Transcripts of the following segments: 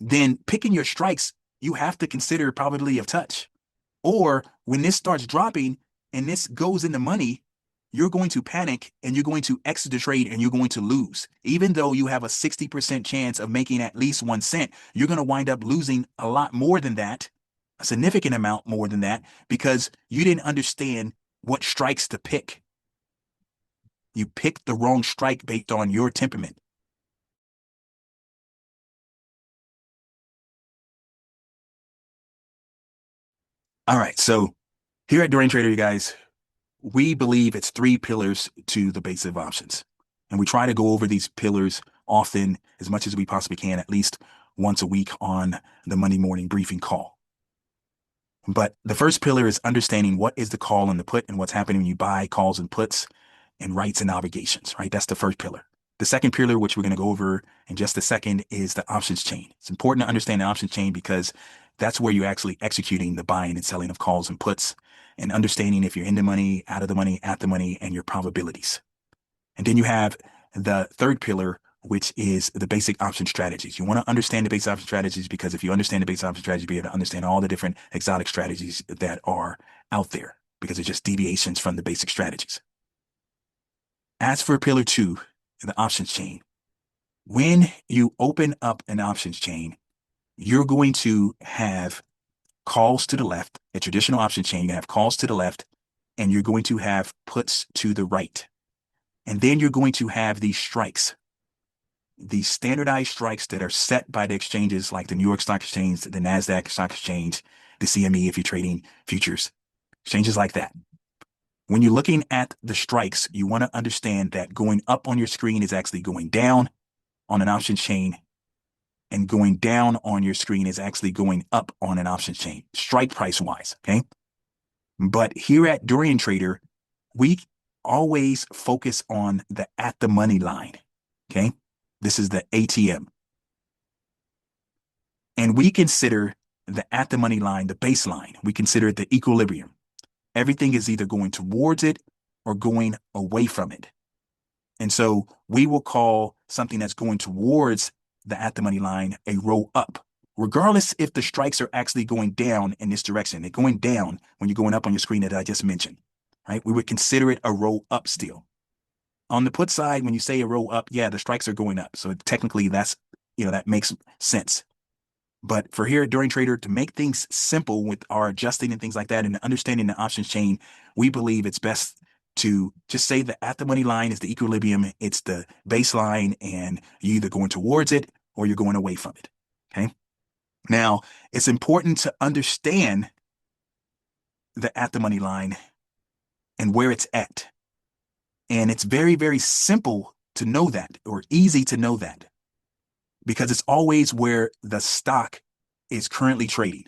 then picking your strikes, you have to consider probability of touch. Or when this starts dropping and this goes into money, you're going to panic and you're going to exit the trade and you're going to lose. Even though you have a 60% chance of making at least 1 cent, you're going to wind up losing a lot more than that, a significant amount more than that, because you didn't understand what strikes to pick. You picked the wrong strike based on your temperament. All right, so here at Dorian Trader, you guys, we believe it's three pillars to the base of options. And we try to go over these pillars often, as much as we possibly can, at least once a week on the Monday morning briefing call. But the first pillar is understanding what is the call and the put and what's happening when you buy calls and puts and rights and obligations, right? That's the first pillar. The second pillar, which we're going to go over in just a second, is the options chain. It's important to understand the options chain because that's where you're actually executing the buying and selling of calls and puts and understanding if you're in the money, out of the money, at the money, and your probabilities. And then you have the third pillar, which is the basic option strategies. You want to understand the basic option strategies because if you understand the basic option strategies, you'll be able to understand all the different exotic strategies that are out there because it's just deviations from the basic strategies. As for pillar two, the options chain, when you open up an options chain, you're going to have calls to the left, a traditional option chain, you have calls to the left, and you're going to have puts to the right. And then you're going to have these strikes, these standardized strikes that are set by the exchanges like the New York Stock Exchange, the NASDAQ Stock Exchange, the CME if you're trading futures, exchanges like that. When you're looking at the strikes, you want to understand that going up on your screen is actually going down on an option chain, and going down on your screen is actually going up on an option chain, strike price wise. Okay. But here at Dorian Trader, we always focus on the at the money line. Okay. This is the ATM. And we consider the at the money line, the baseline. We consider it the equilibrium. Everything is either going towards it or going away from it. And so we will call something that's going towards the at the money line a roll up, regardless if the strikes are actually going down in this direction. They're going down when you're going up on your screen that I just mentioned, right? We would consider it a roll up still. On the put side, when you say a roll up, yeah, the strikes are going up. So technically that's, that makes sense. But for here at Dorian Trader, to make things simple with our adjusting and things like that and understanding the options chain, we believe it's best to just say that at the money line is the equilibrium, it's the baseline, and you're either going towards it or you're going away from it. Okay. Now, it's important to understand the at the money line and where it's at. And it's very, very simple to know that, or easy to know that, because it's always where the stock is currently trading,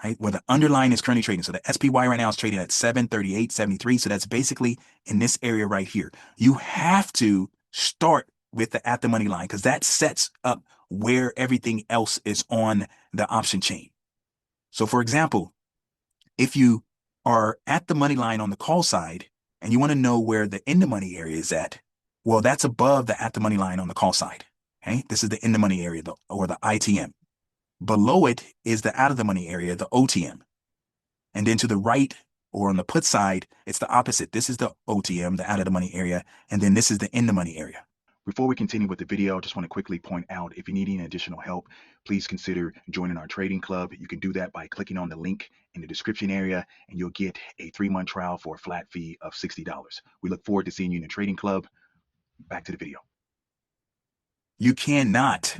right? Where the underlying is currently trading. So the SPY right now is trading at 738.73. So that's basically in this area right here. You have to start with the at the money line because that sets up where everything else is on the option chain. So for example, if you are at the money line on the call side and you want to know where the in the money area is at, well, that's above the at the money line on the call side. Okay, this is the in the money area, or the ITM. Below it is the out of the money area, the OTM. And then to the right, or on the put side, it's the opposite. This is the OTM, the out of the money area, and then this is the in the money area. Before we continue with the video, I just want to quickly point out, if you need any additional help, please consider joining our trading club. You can do that by clicking on the link in the description area, and you'll get a 3-month trial for a flat fee of $60. We look forward to seeing you in the trading club. Back to the video. You cannot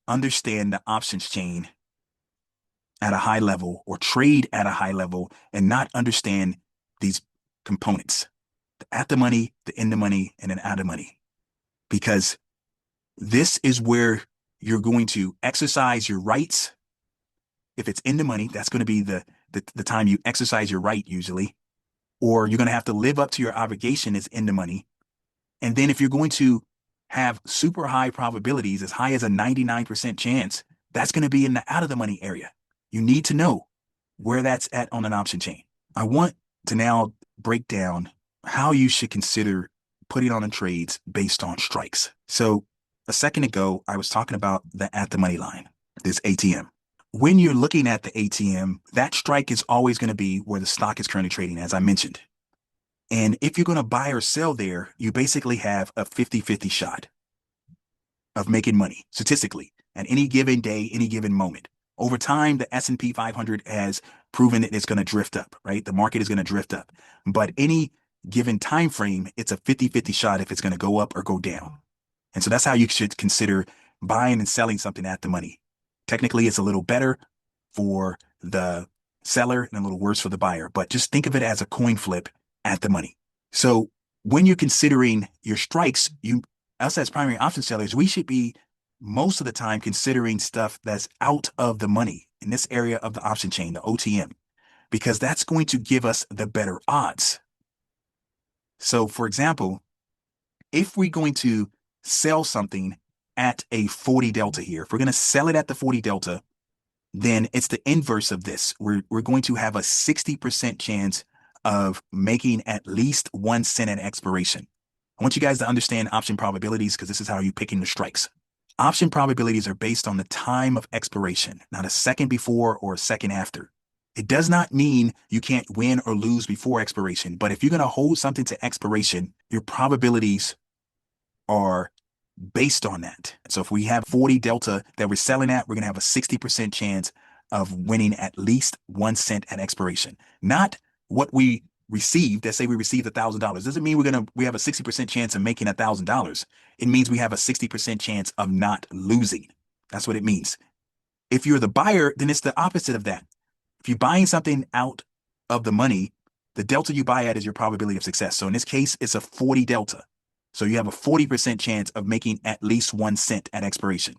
understand the options chain at a high level or trade at a high level and not understand these components, the at the money, the in the money, and an out of money, because this is where you're going to exercise your rights. If it's in the money, that's going to be the time you exercise your right usually, or you're going to have to live up to your obligation as in the money. And then if you're going to have super high probabilities, as high as a 99% chance, that's going to be in the out of the money area. You need to know where that's at on an option chain. I want to now break down how you should consider putting on trades based on strikes. So a second ago, I was talking about the at the money line, this ATM. When you're looking at the ATM, that strike is always going to be where the stock is currently trading, as I mentioned. And if you're going to buy or sell there, you basically have a 50-50 shot of making money statistically at any given day, any given moment. Over time, the S&P 500 has proven that it's going to drift up, right? The market is going to drift up. But any given time frame, it's a 50-50 shot if it's going to go up or go down. And so that's how you should consider buying and selling something at the money. Technically, it's a little better for the seller and a little worse for the buyer, but just think of it as a coin flip at the money. So when you're considering your strikes, us as primary option sellers, we should be most of the time considering stuff that's out of the money in this area of the option chain, the OTM, because that's going to give us the better odds. So for example, if we're going to sell something at a 40 delta here, if we're going to sell it at the 40 delta, then it's the inverse of this. We're going to have a 60% chance of making at least 1 cent at expiration. I want you guys to understand option probabilities because this is how you're picking the strikes. Option probabilities are based on the time of expiration, not a second before or a second after. It does not mean you can't win or lose before expiration, but if you're going to hold something to expiration, your probabilities are based on that. So if we have 40 delta that we're selling at, we're going to have a 60% chance of winning at least 1 cent at expiration. Not what we received. Let's say we received $1,000. Doesn't mean we have a 60% chance of making $1,000. It means we have a 60% chance of not losing. That's what it means. If you're the buyer, then it's the opposite of that. If you're buying something out of the money, the delta you buy at is your probability of success. So in this case, it's a 40 delta. So you have a 40% chance of making at least 1 cent at expiration.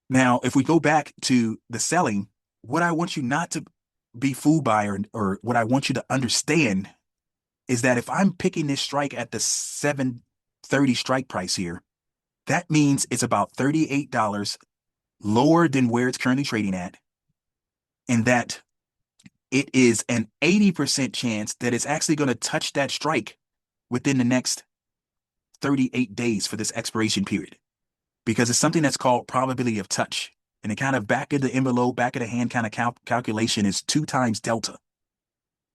Now, if we go back to the selling, what I want you not to be fooled by or what I want you to understand is that if I'm picking this strike at the 730 strike price here, that means it's about $38 lower than where it's currently trading at, and that it is an 80% chance that it's actually going to touch that strike within the next 38 days for this expiration period, because it's something that's called probability of touch. And the kind of back of the envelope, back of the hand kind of calculation is 2 times delta.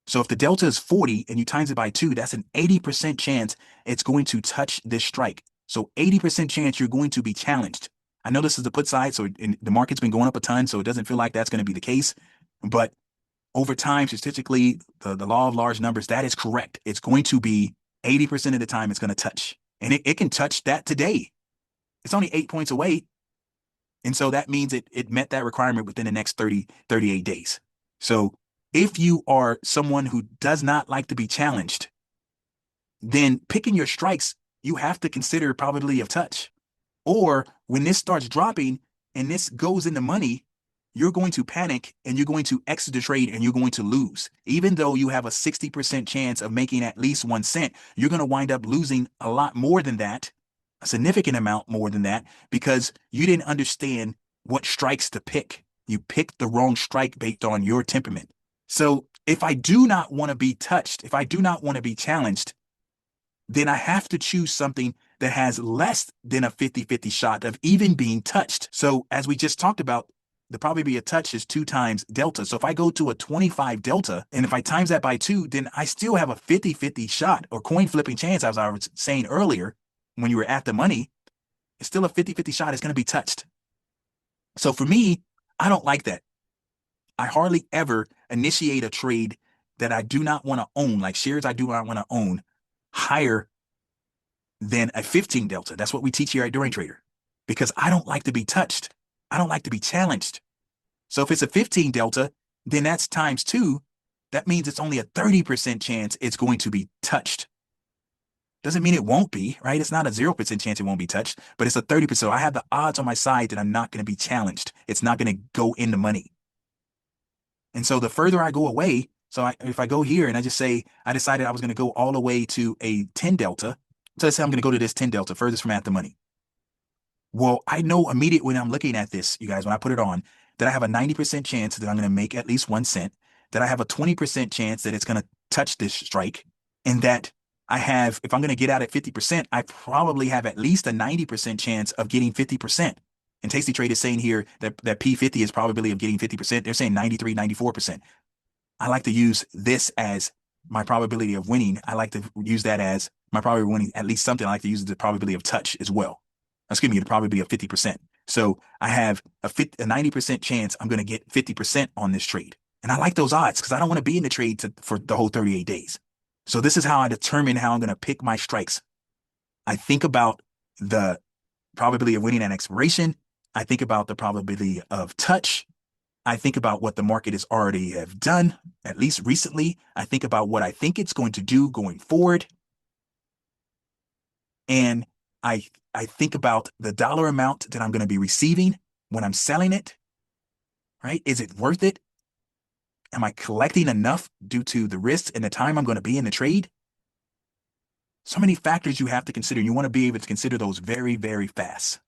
So if the delta is 40 and you times it by 2, that's an 80% chance it's going to touch this strike. So 80% chance you're going to be challenged. I know this is the put side, so the market's been going up a ton, so it doesn't feel like that's going to be the case. But over time, statistically, the law of large numbers, that is correct. It's going to be 80% of the time it's going to touch. And it can touch that today. It's only 8 points away. And so that means it met that requirement within the next 38 days. So if you are someone who does not like to be challenged, then picking your strikes, you have to consider probability of touch. Or when this starts dropping and this goes into money, you're going to panic and you're going to exit the trade and you're going to lose. Even though you have a 60% chance of making at least 1 cent, you're going to wind up losing a lot more than that, a significant amount more than that, because you didn't understand what strikes to pick. You picked the wrong strike based on your temperament. So if I do not want to be touched, if I do not want to be challenged, then I have to choose something that has less than a 50-50 shot of even being touched. So as we just talked about, the probability of touch is 2 times delta. So if I go to a 25 delta, and if I times that by 2, then I still have a 50-50 shot or coin flipping chance, as I was saying earlier, when you were at the money, it's still a 50-50 shot. It's going to be touched. So for me, I don't like that. I hardly ever initiate a trade that I do not want to own, like shares I do not want to own, higher than a 15 delta. That's what we teach here at Dorian Trader, because I don't like to be touched. I don't like to be challenged. So if it's a 15 delta, then that's times 2. That means it's only a 30% chance it's going to be touched. Doesn't mean it won't be, right? It's not a 0% chance it won't be touched, but it's a 30%. So I have the odds on my side that I'm not going to be challenged. It's not going to go into money. And so the further I go away, if I go here and I just say, I decided I was going to go all the way to a 10 delta. So let's say I'm going to go to this 10 delta, furthest from at the money. Well, I know immediately when I'm looking at this, you guys, when I put it on, that I have a 90% chance that I'm going to make at least 1 cent, that I have a 20% chance that it's going to touch this strike, and that if I'm going to get out at 50%, I probably have at least a 90% chance of getting 50%. And Tasty Trade is saying here that P50 is probability of getting 50%. They're saying 93, 94%. I like to use this as my probability of winning. I like to use that as my probability of winning, at least something. I like to use the probability of touch as well. Excuse me, the probability of 50%. So I have a 90% chance I'm going to get 50% on this trade. And I like those odds because I don't want to be in the trade for the whole 38 days. So this is how I determine how I'm going to pick my strikes. I think about the probability of winning at expiration. I think about the probability of touch. I think about what the market has already have done, at least recently. I think about what I think it's going to do going forward. And I think about the dollar amount that I'm going to be receiving when I'm selling it, right? Is it worth it? Am I collecting enough due to the risk and the time I'm going to be in the trade? So many factors you have to consider. You want to be able to consider those very, very fast.